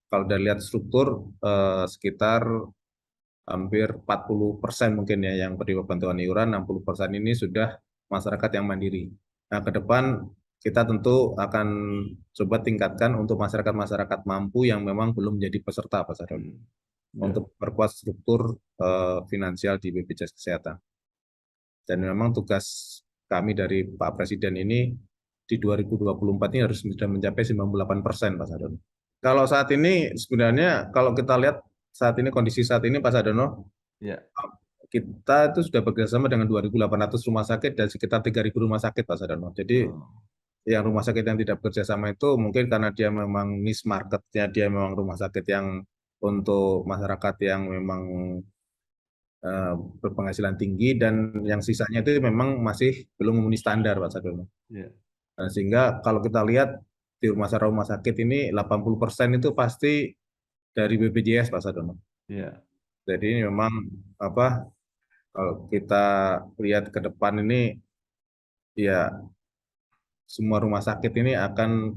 kalau dari lihat struktur sekitar hampir 40% mungkin ya yang penerima bantuan iuran, 60% ini sudah masyarakat yang mandiri. Nah, ke depan kita tentu akan coba tingkatkan untuk masyarakat-masyarakat mampu yang memang belum menjadi peserta Pak Sardono, Ya. untuk perkuat struktur finansial di BPJS Kesehatan. Dan memang tugas kami dari Pak Presiden ini di 2024 ini harus sudah mencapai 98% Pak Sardono. Kalau saat ini sebenarnya kalau kita lihat saat ini kondisi saat ini Pak Sardono, Ya. kita itu sudah bekerjasama dengan 2.800 rumah sakit dan sekitar 3.000 rumah sakit Pak Sardono. Jadi Oh. yang rumah sakit yang tidak bekerja sama itu mungkin karena dia memang niche marketnya, dia memang rumah sakit yang untuk masyarakat yang memang eh, berpenghasilan tinggi, dan yang sisanya itu memang masih belum memenuhi standar Pak Sadono. Ya. Nah, sehingga kalau kita lihat di rumah sakit ini 80% itu pasti dari BPJS Pak Sadono. Ya. Jadi ini memang apa, kalau kita lihat ke depan ini ya semua rumah sakit ini akan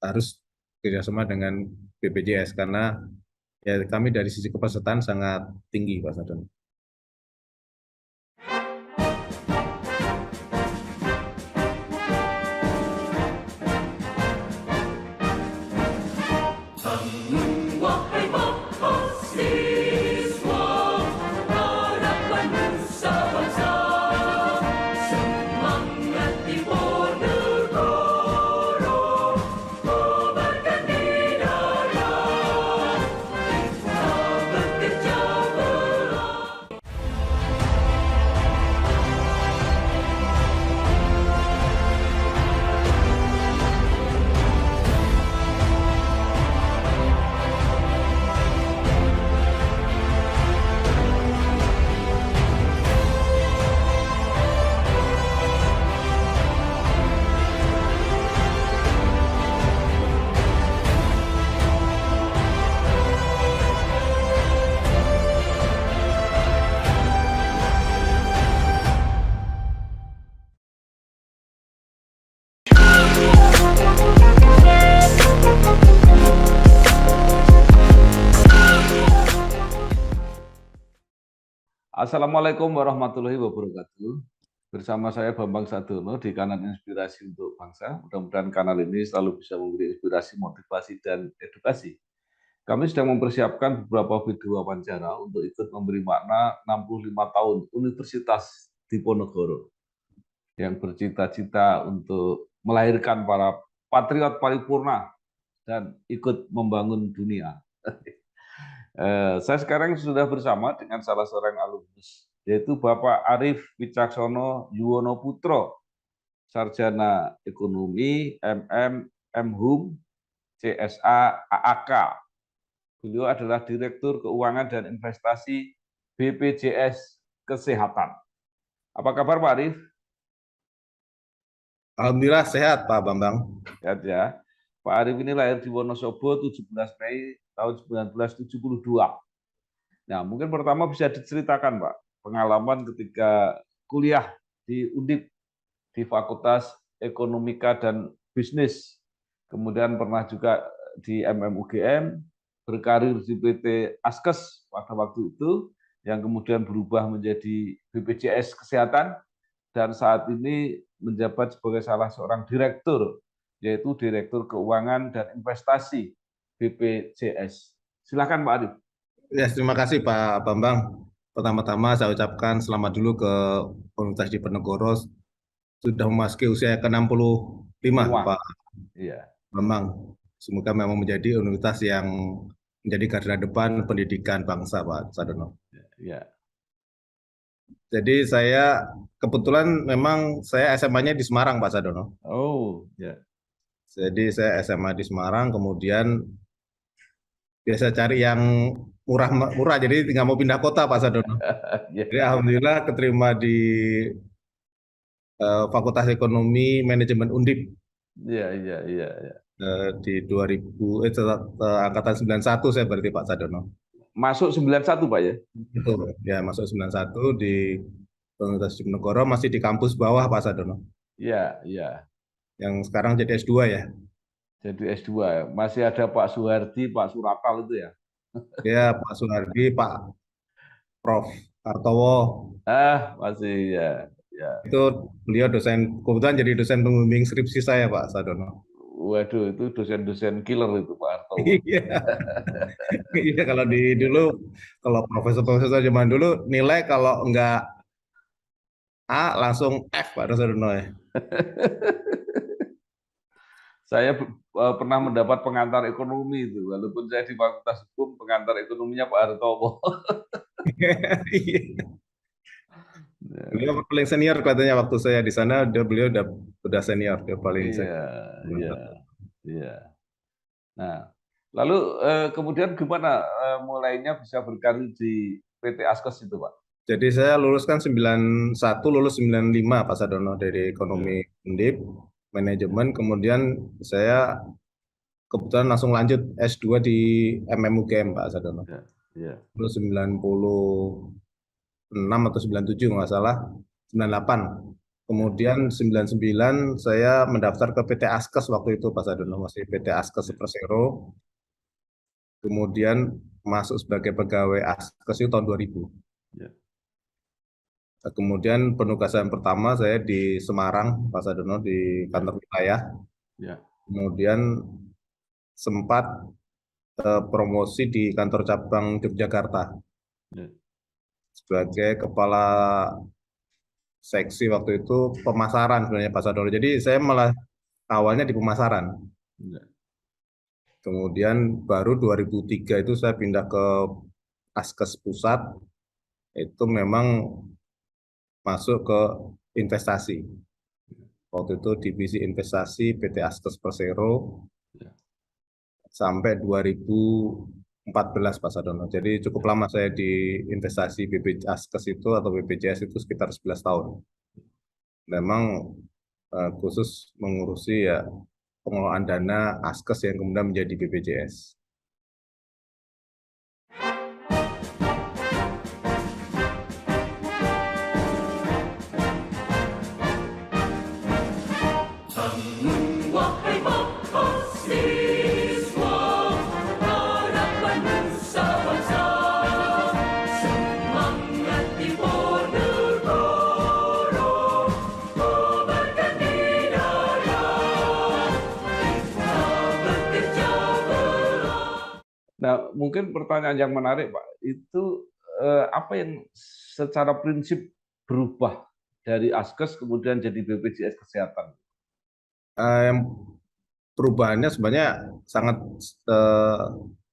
harus kerjasama dengan BPJS karena ya kami dari sisi kepesertaan sangat tinggi Pak Sadono. Wahai mahasiswa, harapan nusa bangsa, semangat Diponegoro, kobarkan di dada, kita bekerja bersama. Assalamualaikum warahmatullahi wabarakatuh. Bersama saya Bambang Sadono di kanal Inspirasi untuk Bangsa. Mudah-mudahan kanal ini selalu bisa memberi inspirasi, motivasi, dan edukasi. Kami sedang mempersiapkan beberapa video wawancara untuk ikut memberi makna 65 tahun Universitas Diponegoro yang bercita-cita untuk melahirkan para patriot paripurna dan ikut membangun dunia. Saya sekarang sudah bersama dengan salah seorang alumnus, yaitu Bapak Arief Wicaksono Yuwono Putro, Sarjana Ekonomi, MM, MHum, CSA, AAK. Beliau adalah Direktur Keuangan dan Investasi BPJS Kesehatan. Apa kabar Pak Arief? Alhamdulillah sehat Pak Bambang. Sehat ya. Pak Arief ini lahir di Wonosobo 17 Mei tahun 1972. Nah, mungkin pertama bisa diceritakan Pak, pengalaman ketika kuliah di Undip di Fakultas Ekonomika dan Bisnis, kemudian pernah juga di MMUGM, berkarir di PT Askes pada waktu itu, yang kemudian berubah menjadi BPJS Kesehatan, dan saat ini menjabat sebagai salah seorang direktur, yaitu Direktur Keuangan dan Investasi BPJS. Silakan Pak Arif. Ya, terima kasih Pak Bambang. Pertama-tama saya ucapkan selamat dulu ke Universitas Diponegoro sudah memasuki usia ke-65 Lima. Pak Iya. Bambang. Semoga memang menjadi universitas yang menjadi garda depan pendidikan bangsa Pak Sadono. Ya. Jadi saya kebetulan memang saya SMA-nya di Semarang Pak Sadono. Oh, ya. Jadi saya SMA di Semarang, kemudian biasa cari yang murah-murah, jadi nggak mau pindah kota Pak Sadono. Jadi Ya. alhamdulillah keterima di Fakultas Ekonomi Manajemen Undip Iya, iya, iya, iya. di 2000 angkatan 91 saya berarti Pak Sadono. Masuk 91 Pak ya? Itu ya masuk 91 di Universitas Diponegoro, masih di kampus bawah Pak Sadono. Iya, iya. Yang sekarang jadi S2 ya. Jadi S2 ya. Masih ada Pak Suhardi, Pak Suratal itu ya. Ya, Pak Soehardi, Pak Prof. Hartowo, Masih ya. Ya. itu beliau dosen, kebetulan jadi dosen pembimbing skripsi saya, Pak Sadono. Waduh, itu dosen-dosen killer itu Pak Harto. Iya, iya kalau di dulu, kalau profesor-profesor zaman dulu nilai kalau enggak A langsung F, Pak Sadono ya. Saya pernah mendapat pengantar ekonomi itu, walaupun saya di Fakultas Hukum, pengantar ekonominya Pak Hartowo. Iya. Beliau paling senior katanya waktu saya di sana, beliau udah senior, dia paling Iya, senior. iya, iya. Nah, lalu kemudian gimana mulainya bisa berkarir di PT Askes itu, Pak? Jadi saya lulus kan 91, lulus 95 Pak Sadono dari Iya, ekonomi Undip, manajemen, kemudian saya kebetulan langsung lanjut S2 di MMUGM Pak Sadono. iya, iya. Lulus 96 atau 97 nggak salah, 98. Kemudian 99 saya mendaftar ke PT Askes waktu itu Pak Sadono, masih PT Askes Persero. Kemudian masuk sebagai pegawai Askes itu tahun 2000. Iya, Kemudian penugasan pertama saya di Semarang, Pak Sadono, di kantor wilayah. iya, Kemudian sempat promosi di kantor cabang Yogyakarta iya. sebagai kepala seksi waktu itu pemasaran sebenarnya Pak Sadono. Jadi saya malah awalnya di pemasaran. Iya. Kemudian baru 2003 itu saya pindah ke Askes Pusat, itu memang masuk ke investasi. Waktu itu divisi investasi PT Askes Persero Iya. sampai 2014 Pak Sadono. Jadi cukup lama saya di investasi Askes itu atau BPJS itu sekitar 11 tahun. Memang khusus mengurusi ya pengelolaan dana Askes yang kemudian menjadi BPJS. Wahai mahasiswa, harapan nusa bangsa, semangat timur negara, kobarkan di darat, kita bekerja berat. Nah, mungkin pertanyaan yang menarik, Pak, itu apa yang secara prinsip berubah dari Askes kemudian jadi BPJS Kesehatan? Perubahannya sebenarnya sangat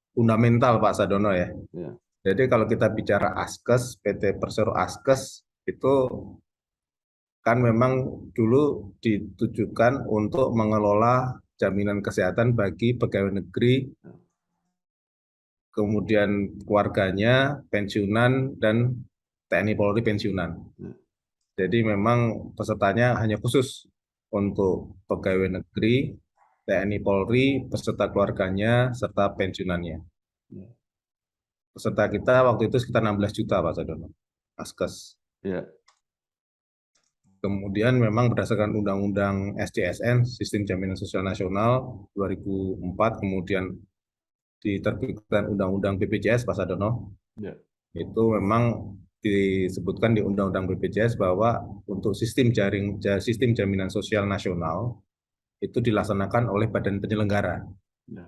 fundamental Pak Sadono ya. Ya, Jadi kalau kita bicara Askes, PT Persero Askes itu kan memang dulu ditujukan untuk mengelola jaminan kesehatan bagi pegawai negeri, kemudian keluarganya, pensiunan, dan TNI Polri pensiunan. Jadi memang pesertanya hanya khusus untuk pegawai negeri, TNI Polri, peserta keluarganya, serta pensiunannya. ya, Peserta kita waktu itu sekitar 16 juta Pak Sadono, Askes. ya, Kemudian memang berdasarkan Undang-Undang SJSN, Sistem Jaminan Sosial Nasional 2004, kemudian diterbitkan Undang-Undang BPJS Pak Sadono, ya, itu memang disebutkan di Undang-Undang BPJS bahwa untuk sistem jaminan sosial nasional itu dilaksanakan oleh badan penyelenggara. ya,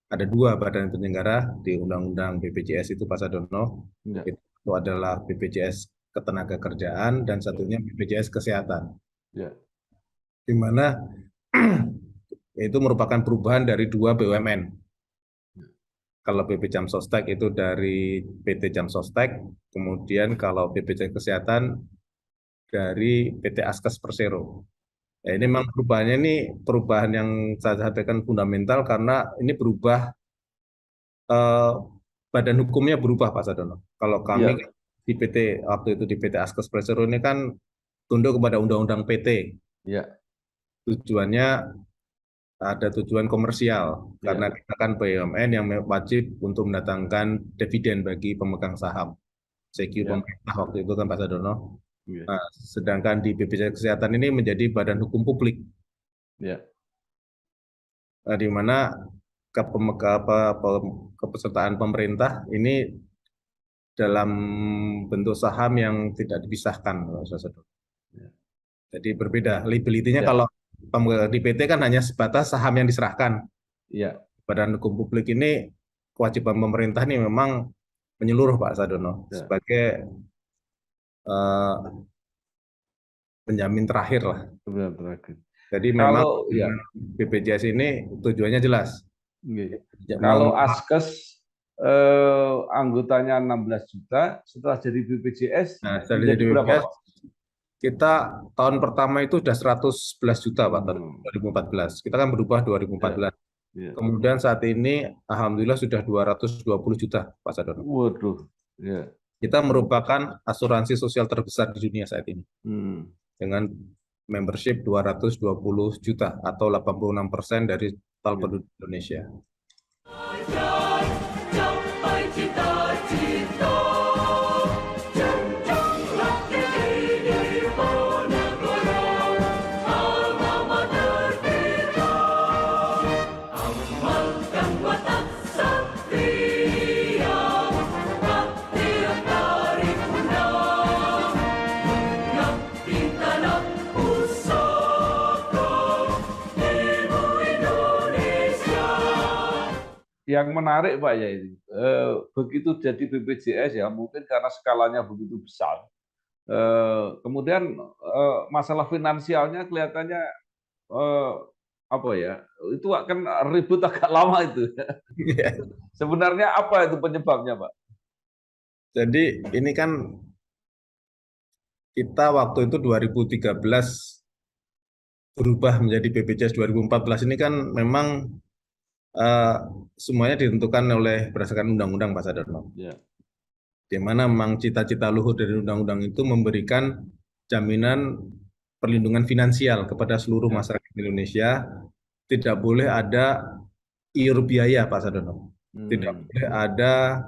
Ada dua badan penyelenggara di Undang-Undang BPJS itu Pak Sadono. ya, Itu adalah BPJS Ketenagakerjaan dan satunya BPJS Kesehatan. ya, Di mana itu merupakan perubahan dari dua BUMN. Kalau BP Jam Sostek itu dari PT Jam Sostek, kemudian kalau BPJS Kesehatan dari PT Askes Persero. Ya, ini memang perubahannya ini perubahan yang saya sampaikan fundamental karena ini berubah badan hukumnya berubah Pak Sadono. Kalau kami ya, di PT waktu itu di PT Askes Persero ini kan tunduk kepada Undang-Undang PT. ya, Tujuannya ada tujuan komersial ya, karena kita kan BUMN yang wajib untuk mendatangkan dividen bagi pemegang saham. Segi ya, pemerintah waktu itu kan Pak Sadono. ya, Nah, sedangkan di BPJS Kesehatan ini menjadi badan hukum publik. ya, di mana kepesertaan pemerintah ini dalam bentuk saham yang tidak dipisahkan, Pak Sadono. Ya. Jadi berbeda. Liability-nya Ya. kalau di PT kan hanya sebatas saham yang diserahkan. Iya, Badan hukum publik ini kewajiban pemerintah ini memang menyeluruh, Pak Sadono, ya, sebagai eh, penjamin terakhir lah. benar terakhir. Jadi memang Kalau ya, dengan BPJS ini tujuannya jelas. nggih. Ya, Kalau Askes anggotanya 16 juta, setelah jadi BPJS Nah, dari menjadi berapa, BPJS Pak? kita tahun pertama itu sudah 111 juta, Pak, tahun Hmm, 2014. Kita kan berubah ya, 2014. ya. Kemudian saat ini alhamdulillah sudah 220 juta, Pak Sadono. Waduh, ya. Kita merupakan asuransi sosial terbesar di dunia saat ini Hmm, dengan membership 220 juta atau 86% dari total ya. penduduk Indonesia. Capai cita-cita, jenjanglah tinggi Diponegoro, alma mater kita. Amalkan watak satria, bakti yang dari punah, mengabdi tanah pusaka, ibu Indonesia. Yang menarik, Pak, ya ini begitu jadi BPJS ya, mungkin karena skalanya begitu besar. Kemudian masalah finansialnya kelihatannya apa ya? Itu akan ribut agak lama itu. Sebenarnya apa itu penyebabnya, Pak? Jadi ini kan kita waktu itu 2013 berubah menjadi BPJS 2014 ini kan memang semuanya ditentukan oleh berdasarkan undang-undang, Pak Sadono. Ya, Di mana memang cita-cita luhur dari undang-undang itu memberikan jaminan perlindungan finansial kepada seluruh ya. masyarakat Indonesia. Tidak boleh ada iur biaya, Pak Sadono. Tidak boleh ada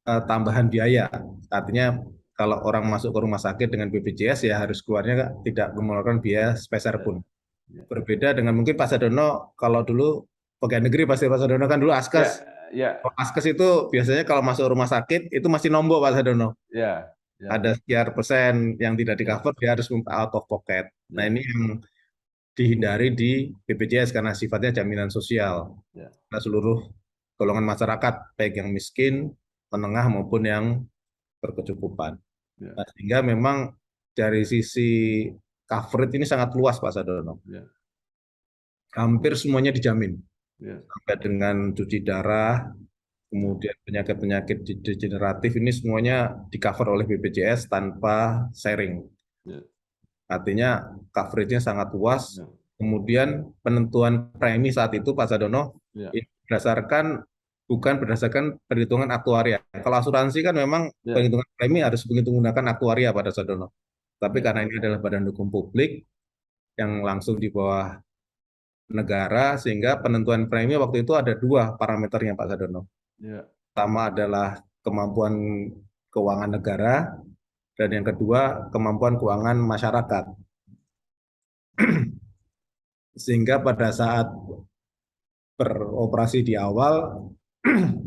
tambahan biaya. Artinya kalau orang masuk ke rumah sakit dengan BPJS ya harus keluarnya tidak mengeluarkan biaya sepeser pun. Ya. Berbeda dengan mungkin Pak Sadono kalau dulu pegawai negeri, pasti Pak Sadono kan dulu Ya, Askes. ya, Kalau Askes itu biasanya kalau masuk rumah sakit itu masih nombok, Pak Sadono. ya, ya. Ada sekian persen yang tidak di cover, dia harus out of pocket. Nah, Ya. ini yang dihindari di BPJS karena sifatnya jaminan sosial. Ya. Nah, seluruh golongan masyarakat, baik yang miskin, menengah maupun yang berkecukupan. Ya. Nah, sehingga memang dari sisi coverage ini sangat luas, Pak Sadono. Ya. Hampir semuanya dijamin. Ya. Sampai dengan cuci darah, kemudian penyakit-penyakit degeneratif ini semuanya di-cover oleh BPJS tanpa sharing. Ya. Artinya coverage-nya sangat luas. Ya. Kemudian penentuan premi saat itu, Pak Sadono, Ya. ini bukan berdasarkan perhitungan aktuaria. Kalau asuransi kan memang Ya. perhitungan premi harus menggunakan aktuaria, Pak Sadono. Tapi Ya. karena ini adalah badan hukum publik yang langsung di bawah negara, sehingga penentuan premi waktu itu ada dua parameternya, Pak Sadono. Ya. Pertama adalah kemampuan keuangan negara, dan yang kedua kemampuan keuangan masyarakat. Sehingga pada saat beroperasi di awal,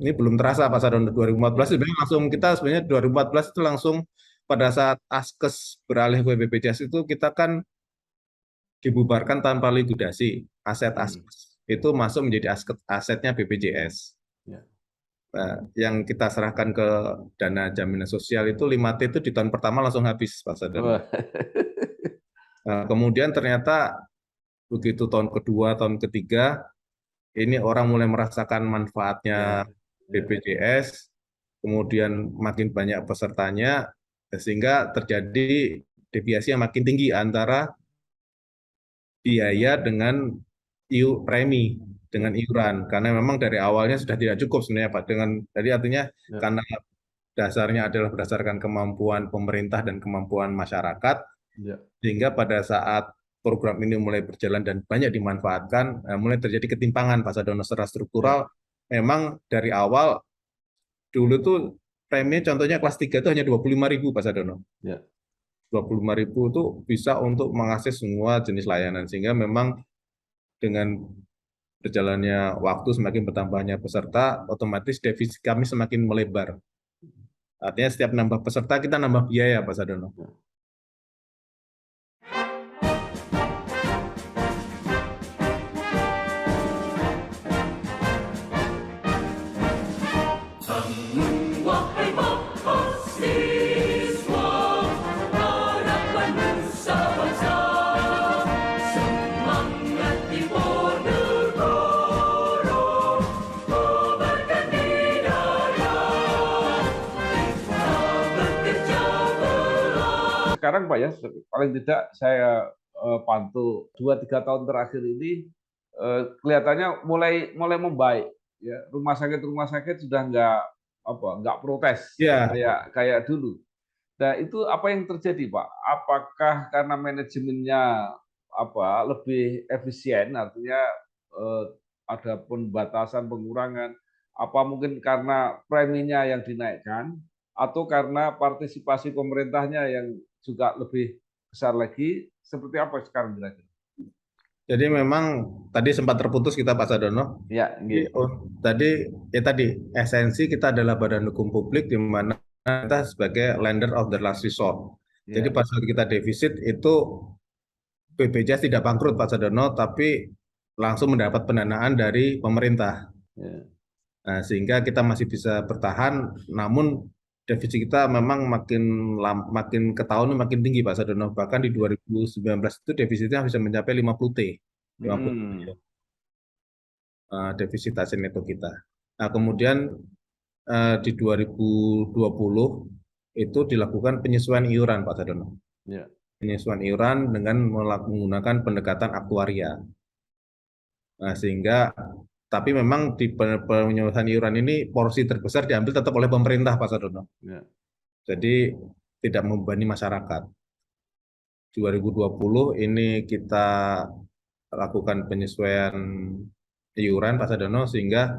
ini belum terasa Pak Sadono 2014, sebenarnya langsung kita sebenarnya 2014 itu langsung pada saat Askes beralih ke BPJS itu kita kan dibubarkan tanpa likuidasi. Aset Askes itu masuk menjadi asetnya BPJS. Ya. Nah, yang kita serahkan ke dana jaminan sosial itu 5T itu di tahun pertama langsung habis, Pak Sadono. Wah. Nah, kemudian ternyata begitu tahun kedua, tahun ketiga, ini orang mulai merasakan manfaatnya BPJS, kemudian makin banyak pesertanya, sehingga terjadi deviasi yang makin tinggi antara biaya dengan premi, dengan iuran. Karena memang dari awalnya sudah tidak cukup sebenarnya, Pak. Jadi artinya karena dasarnya adalah berdasarkan kemampuan pemerintah dan kemampuan masyarakat, sehingga pada saat program ini mulai berjalan dan banyak dimanfaatkan, mulai terjadi ketimpangan, Pak Sadono, secara struktural. Memang dari awal, dulu tuh premi contohnya kelas 3 itu hanya 25.000, Pak Sadono. 25.000 itu bisa untuk mengakses semua jenis layanan, sehingga memang dengan berjalannya waktu, semakin bertambahnya peserta, otomatis defisit kami semakin melebar. Artinya setiap nambah peserta kita nambah biaya, Pak Sadono. Wahai mahasiswa, harapan nusa bangsa, semangat Diponegoro, kobarkan di dada, kita bekerja belah. Sekarang Pak ya, paling tidak saya pantau 2-3 tahun terakhir ini kelihatannya mulai membaik. Ya, rumah sakit sudah nggak protes Ya, kayak dulu. Nah, itu apa yang terjadi, Pak? Apakah karena manajemennya lebih efisien, artinya ada pembatasan, pengurangan, apa mungkin karena preminya yang dinaikkan, atau karena partisipasi pemerintahnya yang juga lebih besar lagi, seperti apa sekarang kira-kira? jadi memang tadi sempat terputus kita, Pak Sadono. Ya, Jadi, tadi esensi kita adalah badan hukum publik di mana kita sebagai lender of the last resort. Jadi pas saat kita defisit itu BPJS tidak bangkrut, Pak Sadono, tapi langsung mendapat pendanaan dari pemerintah. Nah, sehingga kita masih bisa bertahan, namun defisit kita memang makin ke tahun makin tinggi, Pak Sadono. Bahkan di 2019 itu defisitnya bisa mencapai 50 T. 50 defisit hasil neto kita. Nah, kemudian di 2020 itu dilakukan penyesuaian iuran, Pak Sadono. Penyesuaian iuran dengan menggunakan pendekatan aktuaria. Nah, tapi memang di penyesuaian iuran ini porsi terbesar diambil tetap oleh pemerintah, Pak Sadono. Jadi tidak membebani masyarakat. 2020 ini kita lakukan penyesuaian iuran, Pak Sadono, sehingga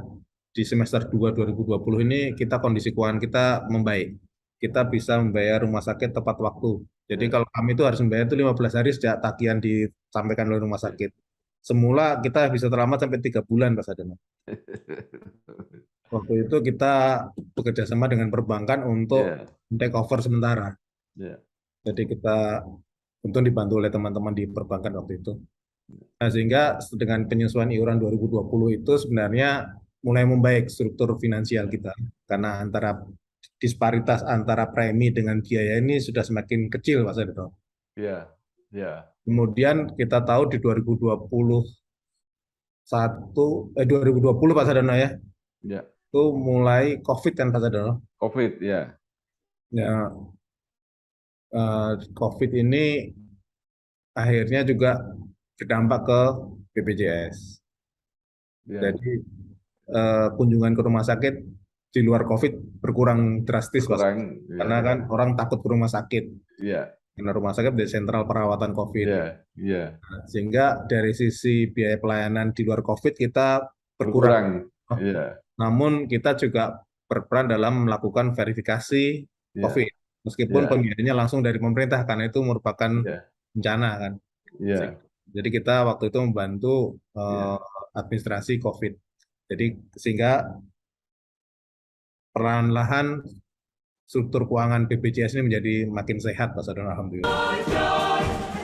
di semester 2 2020 ini kondisi keuangan kita membaik. Kita bisa membayar rumah sakit tepat waktu. Jadi kalau kami itu harus membayar itu 15 hari sejak tagihan disampaikan oleh rumah sakit. Semula kita bisa terlambat sampai 3 bulan, Pak Sadono. Waktu itu kita bekerja sama dengan perbankan untuk take over sementara. Jadi kita untung dibantu oleh teman-teman di perbankan waktu itu. Nah, sehingga dengan penyesuaian iuran 2020 itu sebenarnya mulai membaik struktur finansial kita. Karena disparitas antara premi dengan biaya ini sudah semakin kecil, Pak Sadono. Kemudian kita tahu di 2020 Pak Sadono ya. Itu mulai COVID kan, Pak Sadono. COVID, ya. COVID ini akhirnya juga berdampak ke BPJS. Jadi kunjungan ke rumah sakit di luar COVID berkurang drastis, karena kan orang takut ke rumah sakit. Karena rumah sakit menjadi sentral perawatan COVID. Sehingga dari sisi biaya pelayanan di luar COVID kita berkurang. Namun kita juga berperan dalam melakukan verifikasi COVID. Meskipun pembiayanya langsung dari pemerintah, karena itu merupakan bencana kan. Jadi kita waktu itu membantu administrasi COVID. Jadi sehingga perlahan-lahan struktur keuangan BPJS ini menjadi makin sehat, Pak Sadono, alhamdulillah.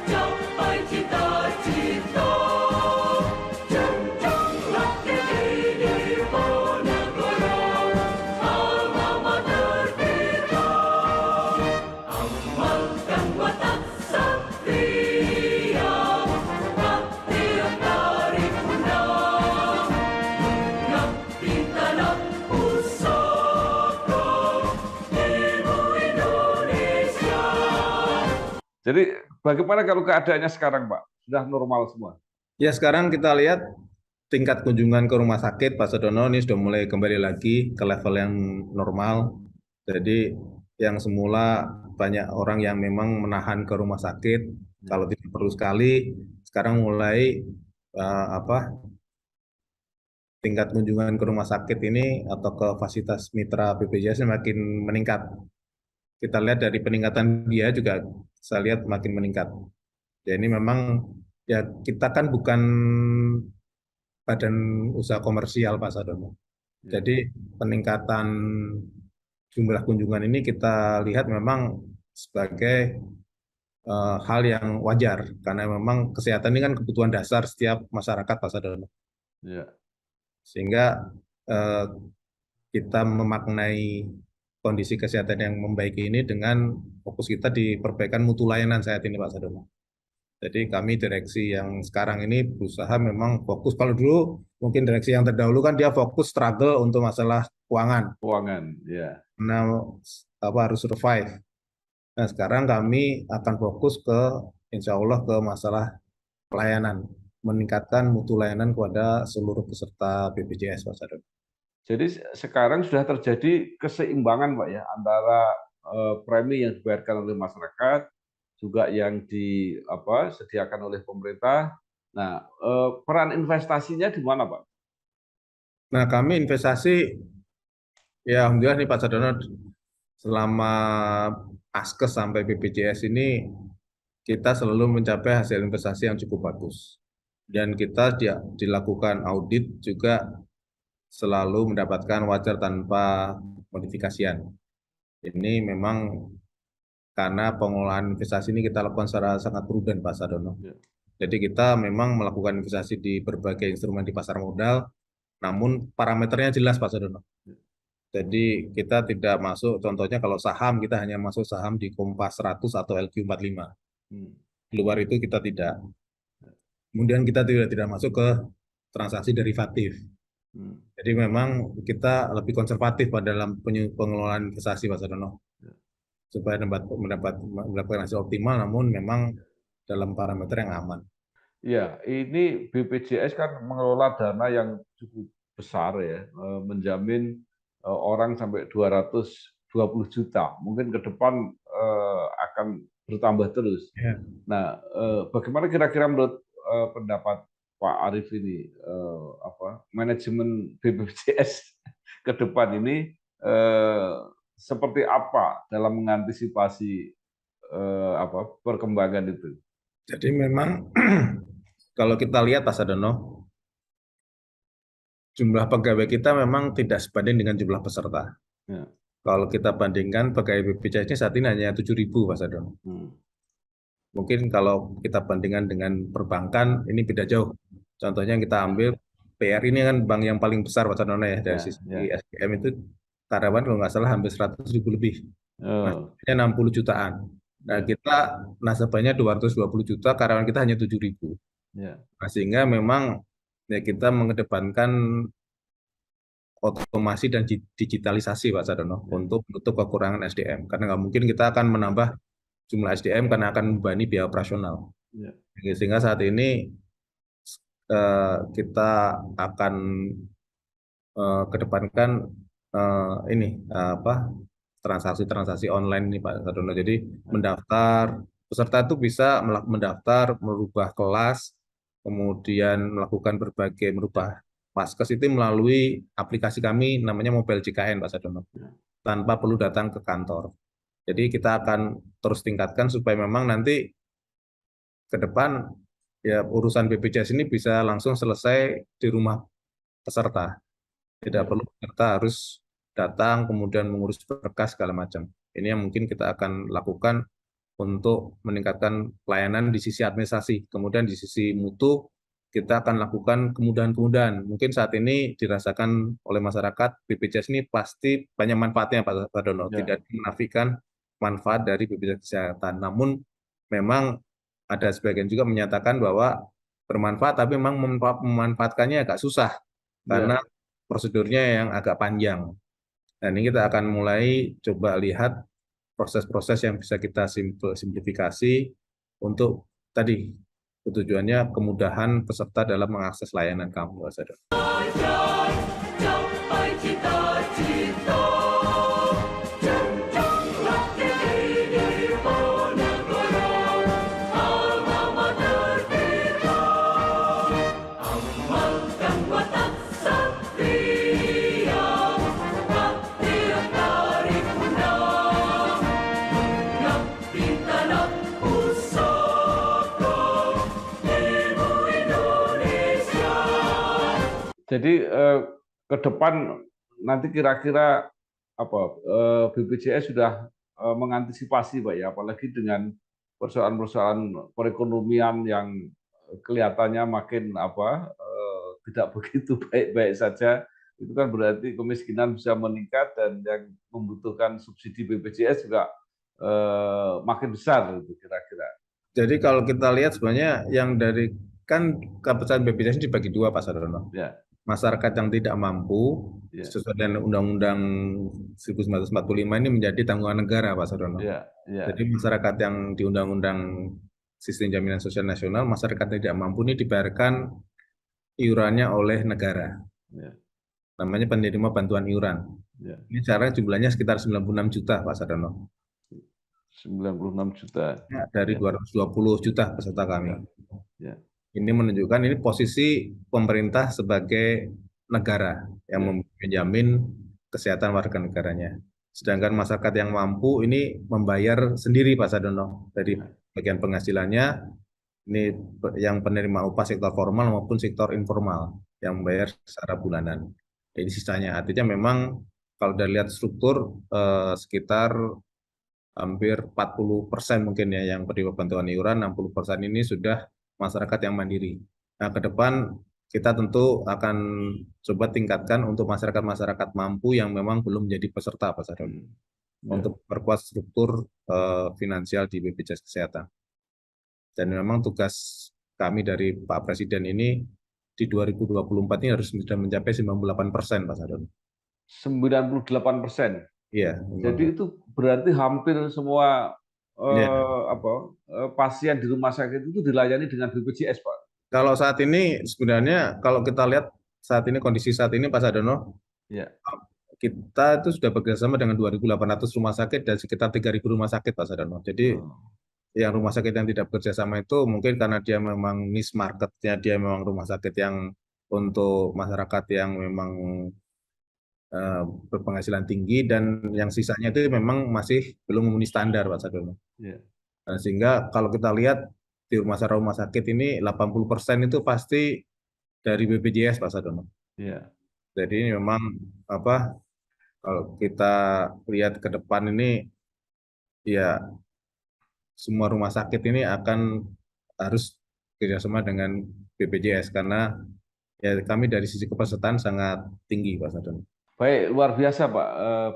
Capai cita-cita, jenjanglah tinggi Diponegoro, alma mater kita. Amalkan watak satria, bakti yang tarik undang, mengabdi tanah pusaka, Ibu Indonesia. Jadi bagaimana kalau keadaannya sekarang, Pak? Sudah normal semua? Ya, sekarang kita lihat tingkat kunjungan ke rumah sakit, Pak Sadono, ini sudah mulai kembali lagi ke level yang normal. Jadi yang semula banyak orang yang memang menahan ke rumah sakit, kalau tidak perlu sekali, sekarang mulai tingkat kunjungan ke rumah sakit ini atau ke fasilitas mitra BPJS makin meningkat. Kita lihat dari peningkatan biaya juga saya lihat makin meningkat. Ya, ini memang ya kita kan bukan badan usaha komersial Pak Sadono. Jadi peningkatan jumlah kunjungan ini kita lihat memang sebagai hal yang wajar karena memang kesehatan ini kan kebutuhan dasar setiap masyarakat Pak Sadono. Ya. Sehingga eh, kita memaknai kondisi kesehatan yang membaik ini dengan fokus kita di perbaikan mutu layanan saat ini Pak Sadono. Jadi kami direksi yang sekarang ini berusaha memang fokus. Kalau dulu mungkin direksi yang terdahulu kan dia fokus struggle untuk masalah keuangan. Keuangan, ya. Nah, harus survive. Nah, sekarang kami akan fokus ke insya Allah ke masalah pelayanan, meningkatkan mutu layanan kepada seluruh peserta BPJS Pak Sadono. Jadi sekarang sudah terjadi keseimbangan Pak ya antara premi yang dibayarkan oleh masyarakat juga yang disediakan oleh pemerintah. Nah, peran investasinya di mana Pak? Nah, kami investasi ya alhamdulillah nih Pak Sadono selama Askes sampai BPJS ini kita selalu mencapai hasil investasi yang cukup bagus. Dan kita dilakukan audit juga selalu mendapatkan wajar tanpa modifikasian. Ini memang karena pengelolaan investasi ini kita lakukan secara sangat prudent Pak Sadono. Ya. Jadi kita memang melakukan investasi di berbagai instrumen di pasar modal, namun parameternya jelas Pak Sadono. Jadi kita tidak masuk, contohnya kalau saham kita hanya masuk saham di Kompas 100 atau LQ45. Di luar itu kita tidak. Kemudian kita tidak masuk ke transaksi derivatif. Jadi memang kita lebih konservatif pada dalam pengelolaan investasi Pak Sadono. Supaya mendapatkan hasil optimal, namun memang dalam parameter yang aman. Iya, ini BPJS kan mengelola dana yang cukup besar ya, menjamin orang sampai 220 juta. Mungkin ke depan akan bertambah terus. Ya. Nah, bagaimana kira-kira menurut pendapat Pak Arief ini, manajemen BPJS ke depan ini seperti apa dalam mengantisipasi perkembangan itu? Jadi memang kalau kita lihat Pak Sadono, jumlah pegawai kita memang tidak sebanding dengan jumlah peserta. Ya. Kalau kita bandingkan pegawai BPJS ini saat ini hanya 7.000 Pak Sadono. Mungkin kalau kita bandingkan dengan perbankan ini beda jauh. Contohnya yang kita ambil PR ini kan bank yang paling besar Pak Sadono ya dari sisi SDM itu karyawan kalau nggak salah hampir 100.000 lebih. Nasabahnya 60 jutaan. Nah, kita nasabahnya 220 juta, karyawan kita hanya 7.000. Nah, sehingga memang ya kita mengedepankan otomasi dan digitalisasi Pak Sadono untuk menutup kekurangan SDM. Karena nggak mungkin kita akan menambah jumlah SDM karena akan membebani biaya operasional. Sehingga saat ini kita akan kedepankan transaksi-transaksi online ini Pak Sadono. Jadi mendaftar, peserta itu bisa mendaftar, merubah kelas, kemudian melakukan merubah Paskes itu melalui aplikasi kami namanya Mobile JKN Pak Sadono, tanpa perlu datang ke kantor. Jadi kita akan terus tingkatkan supaya memang nanti ke depan ya urusan BPJS ini bisa langsung selesai di rumah peserta. Tidak perlu peserta harus datang kemudian mengurus berkas segala macam. Ini yang mungkin kita akan lakukan untuk meningkatkan pelayanan di sisi administrasi. Kemudian di sisi mutu kita akan lakukan kemudahan-kemudahan. Mungkin saat ini dirasakan oleh masyarakat BPJS ini pasti banyak manfaatnya Pak Sadono. Tidak menafikan manfaat dari BPJS Kesehatan. Namun memang ada sebagian juga menyatakan bahwa bermanfaat tapi memang memanfaatkannya agak susah karena prosedurnya yang agak panjang. Dan ini kita akan mulai coba lihat proses-proses yang bisa kita simplifikasi untuk tadi tujuannya kemudahan peserta dalam mengakses layanan kami. Capai cita-cita, jenjanglah tinggi Ponegoro, alma mater kita, amalkan watak satria, baktian dari punah, ngabdi tanah pusaka, Ibu Indonesia. Jadi ke depan nanti kira-kira apa BPJS sudah mengantisipasi Pak ya, apalagi dengan persoalan-persoalan perekonomian yang kelihatannya makin tidak begitu baik-baik saja, itu kan berarti kemiskinan bisa meningkat dan yang membutuhkan subsidi BPJS juga makin besar itu kira-kira. Jadi kalau kita lihat sebenarnya yang dari kan keputusan BPJS ini dibagi dua Pak Sardono. Ya, Masyarakat yang tidak mampu ya, sesuai dengan Undang-Undang 1945 ini menjadi tanggungan negara Pak Sardono. ya, ya, Jadi masyarakat yang di Undang-Undang Sistem Jaminan Sosial Nasional, masyarakat yang tidak mampu ini dibayarkan iurannya oleh negara. ya, Namanya penerima bantuan iuran. ya. Ini sekarang jumlahnya sekitar 96 juta Pak Sardono. 96 juta. Ya, dari 220 juta peserta kami. Ya, Ini menunjukkan ini posisi pemerintah sebagai negara yang menjamin kesehatan warga negaranya. Sedangkan masyarakat yang mampu ini membayar sendiri Pak Sardono dari bagian penghasilannya, ini yang penerima upah sektor formal maupun sektor informal yang membayar secara bulanan. Jadi sisanya artinya memang kalau dari lihat struktur sekitar hampir 40% mungkin ya yang penerima bantuan iuran, 60% ini sudah masyarakat yang mandiri. Nah, ke depan kita tentu akan coba tingkatkan untuk masyarakat-masyarakat mampu yang memang belum menjadi peserta Pak Sardono, untuk perkuat struktur finansial di BPJS Kesehatan. Dan memang tugas kami dari Pak Presiden ini di 2024 ini harus sudah mencapai 98% Pak Sardono. 98%. Iya. Jadi itu berarti hampir semua Iya. pasien di rumah sakit itu dilayani dengan BPJS, Pak. Kalau saat ini sebenarnya kalau kita lihat saat ini kondisi saat ini Pak Sardono, Ya, kita itu sudah bekerjasama dengan 2.800 rumah sakit dan sekitar 3.000 rumah sakit Pak Sardono. Jadi yang rumah sakit yang tidak bekerjasama itu mungkin karena dia memang niche marketnya, dia memang rumah sakit yang untuk masyarakat yang memang berpenghasilan tinggi, dan yang sisanya itu memang masih belum memenuhi standar Pak Sardono. ya, Nah, sehingga kalau kita lihat di rumah sakit ini 80% itu pasti dari BPJS Pak Sardono. ya, Jadi memang kalau kita lihat ke depan ini ya semua rumah sakit ini akan harus kerjasama dengan BPJS karena ya kami dari sisi kepesertaan sangat tinggi Pak Sardono. baik, luar biasa Pak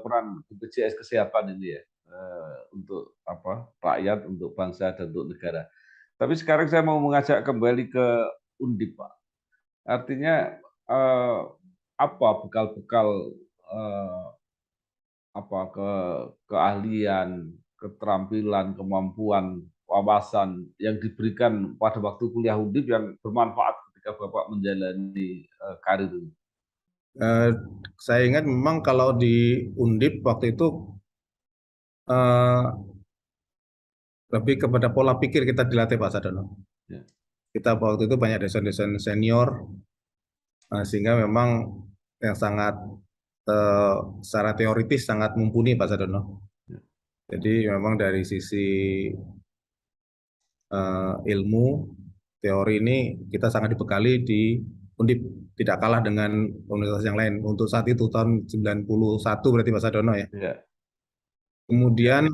peran BPJS Kesehatan ini ya untuk rakyat, untuk bangsa dan untuk negara. Tapi sekarang saya mau mengajak kembali ke Undip Pak. Artinya apa bekal-bekal keahlian, keterampilan, kemampuan, wawasan yang diberikan pada waktu kuliah Undip yang bermanfaat ketika Bapak menjalani karir ini? Saya ingat memang kalau di Undip waktu itu lebih kepada pola pikir kita dilatih Pak Sardono. Ya. Kita waktu itu banyak dosen-dosen senior, sehingga memang yang sangat secara teoritis sangat mumpuni Pak Sardono. Ya. Jadi memang dari sisi ilmu teori ini kita sangat dibekali di Undip, tidak kalah dengan universitas yang lain. Untuk saat itu tahun 91 berarti Pak Sardono ya. Ya. Kemudian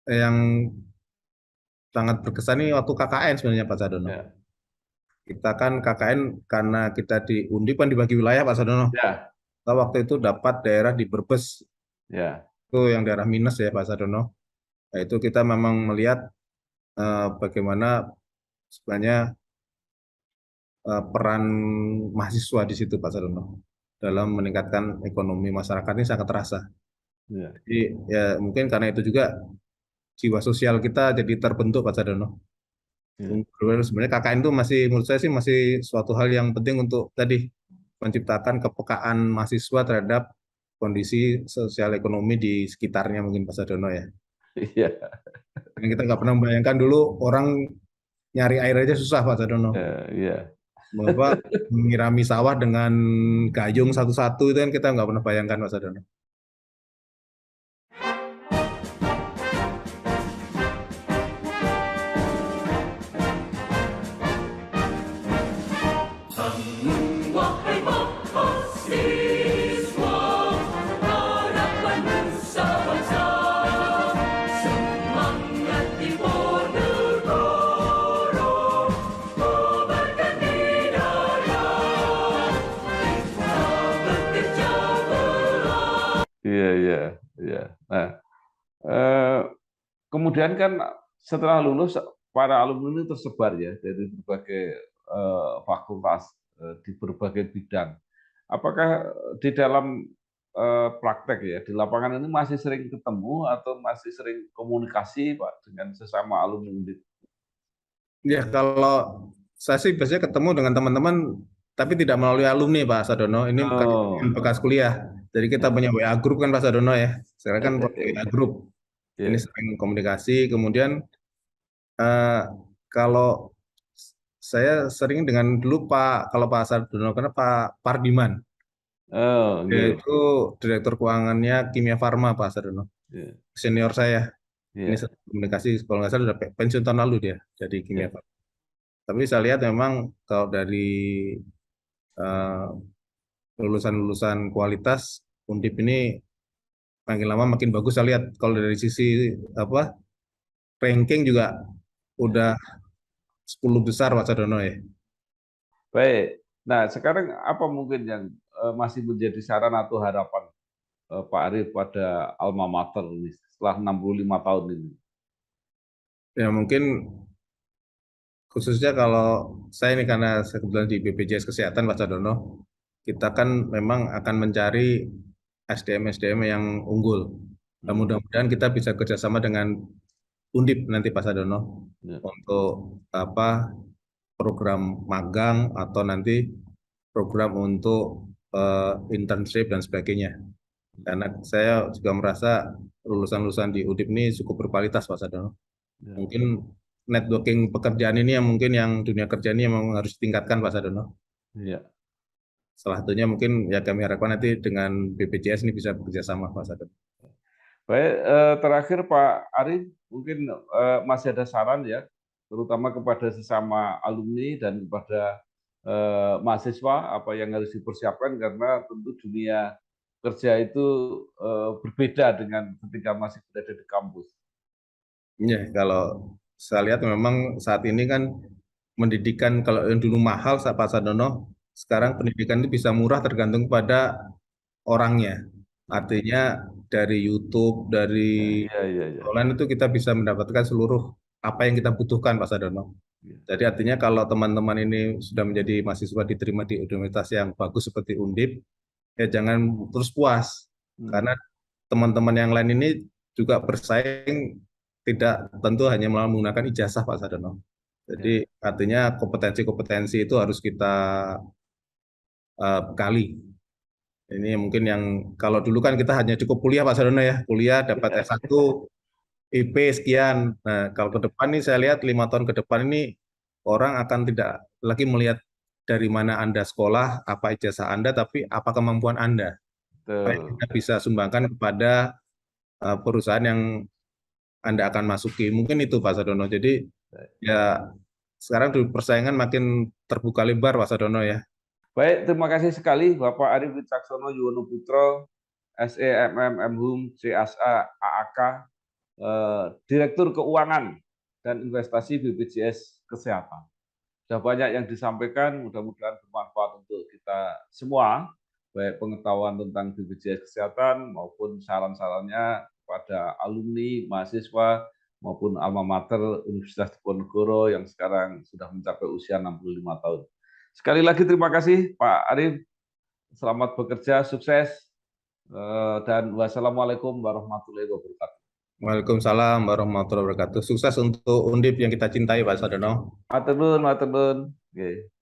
yang sangat berkesan ini waktu KKN sebenarnya Pak Sardono. Ya. Kita kan KKN karena kita di Undip kan dibagi wilayah Pak Sardono. Ya. Kita waktu itu dapat daerah di Brebes, Ya. itu yang daerah minus ya Pak Sardono. Nah, itu kita memang melihat bagaimana sebenarnya peran mahasiswa di situ Pak Sardono dalam meningkatkan ekonomi masyarakat ini sangat terasa. Ya. Jadi ya mungkin karena itu juga jiwa sosial kita jadi terbentuk Pak Sardono. Ya. Sebenarnya KKN itu masih menurut saya sih masih suatu hal yang penting untuk tadi menciptakan kepekaan mahasiswa terhadap kondisi sosial ekonomi di sekitarnya mungkin Pak Sardono ya. Iya. Kita nggak pernah membayangkan dulu orang nyari air aja susah Pak Sardono. Iya. Menyirami sawah dengan gayung satu-satu itu kan kita nggak pernah bayangkan Pak Sardono. wahai Iya, iya, iya. Nah, eh, kemudian kan setelah lulus para alumni ini tersebar ya dari berbagai fakultas di berbagai bidang. Apakah di dalam praktek ya di lapangan ini masih sering ketemu atau masih sering komunikasi Pak dengan sesama alumni Undip? Ya, kalau saya sih biasanya ketemu dengan teman-teman, tapi tidak melalui alumni Pak Sadono. Ini kajian Oh, bekas kuliah. Jadi kita ya. punya WA group kan Pak Sadono ya. Sekarang kan pakai WA group. Ini Ya. sering komunikasi. Kemudian eh, kalau saya sering dengan dulu Pak, kalau Pak Sadono, karena Pak Pardiman, Oh, dia nggih. itu direktur keuangannya Kimia Farma Pak Sadono. Ya, Senior saya. Ini ya, sering komunikasi, kalau nggak salah udah pensiun tahun lalu dia jadi Kimia ya. Farma. Tapi saya lihat memang kalau dari eh, lulusan-lulusan kualitas Undip ini makin lama makin bagus. Saya lihat kalau dari sisi apa ranking juga udah 10 besar Pak Sadono ya. Baik. Nah, sekarang apa mungkin yang masih menjadi saran atau harapan Pak Arief pada alma mater ini setelah 65 tahun ini? Ya mungkin khususnya kalau saya ini karena saya kebetulan di BPJS Kesehatan Pak Sadono, kita kan memang akan mencari SDM-SDM yang unggul. Nah, Hmm, mudah-mudahan kita bisa kerjasama dengan Undip nanti Pak Sadono ya, untuk apa program magang atau nanti program untuk internship dan sebagainya. Karena saya juga merasa lulusan-lulusan di Undip ini cukup berkualitas Pak Sadono. ya, Mungkin networking pekerjaan ini yang mungkin yang dunia kerja ini memang harus ditingkatkan Pak Sadono. ya. Salah satunya mungkin ya kami harapkan nanti dengan BPJS ini bisa bekerja sama Pak Sadono. Baik, terakhir Pak Arief, mungkin masih ada saran ya, terutama kepada sesama alumni dan kepada mahasiswa apa yang harus dipersiapkan karena tentu dunia kerja itu berbeda dengan ketika masih berada di kampus. Ya, kalau saya lihat memang saat ini kan pendidikan kalau yang dulu mahal Pak Sadono, sekarang pendidikan itu bisa murah tergantung pada orangnya. Artinya dari YouTube, dari Ya, iya, iya, iya. online itu kita bisa mendapatkan seluruh apa yang kita butuhkan Pak Sadono. Iya. Jadi artinya kalau teman-teman ini sudah menjadi mahasiswa diterima di universitas yang bagus seperti Undip, ya jangan terus puas. Hmm, Karena teman-teman yang lain ini juga bersaing tidak tentu hanya menggunakan ijazah Pak Sadono. ya. Jadi artinya kompetensi-kompetensi itu harus kita bekali. Ini mungkin yang kalau dulu kan kita hanya cukup kuliah Pak Sadono ya, kuliah dapat S1, IP sekian. Nah, kalau ke depan nih saya lihat 5 tahun ke depan ini orang akan tidak lagi melihat dari mana Anda sekolah, apa ijazah Anda, tapi apa kemampuan Anda. Apa yang Betul. Anda bisa sumbangkan kepada perusahaan yang Anda akan masuki. Mungkin itu Pak Sadono. Jadi ya sekarang persaingan makin terbuka lebar Pak Sadono ya. Baik, terima kasih sekali Bapak Arief Wicaksono Yuwono Putro, SEMM Mhum CSA AAK, Direktur Keuangan dan Investasi BPJS Kesehatan. Sudah banyak yang disampaikan, mudah-mudahan bermanfaat untuk kita semua, baik pengetahuan tentang BPJS Kesehatan maupun saran-sarannya kepada alumni, mahasiswa, maupun alma mater Universitas Diponegoro yang sekarang sudah mencapai usia 65 tahun. Sekali lagi terima kasih Pak Arief, selamat bekerja, sukses, dan wassalamualaikum warahmatullahi wabarakatuh. Waalaikumsalam warahmatullahi wabarakatuh. Sukses untuk Undip yang kita cintai Pak Sadono. Matur nuwun, matur nuwun. Nggih.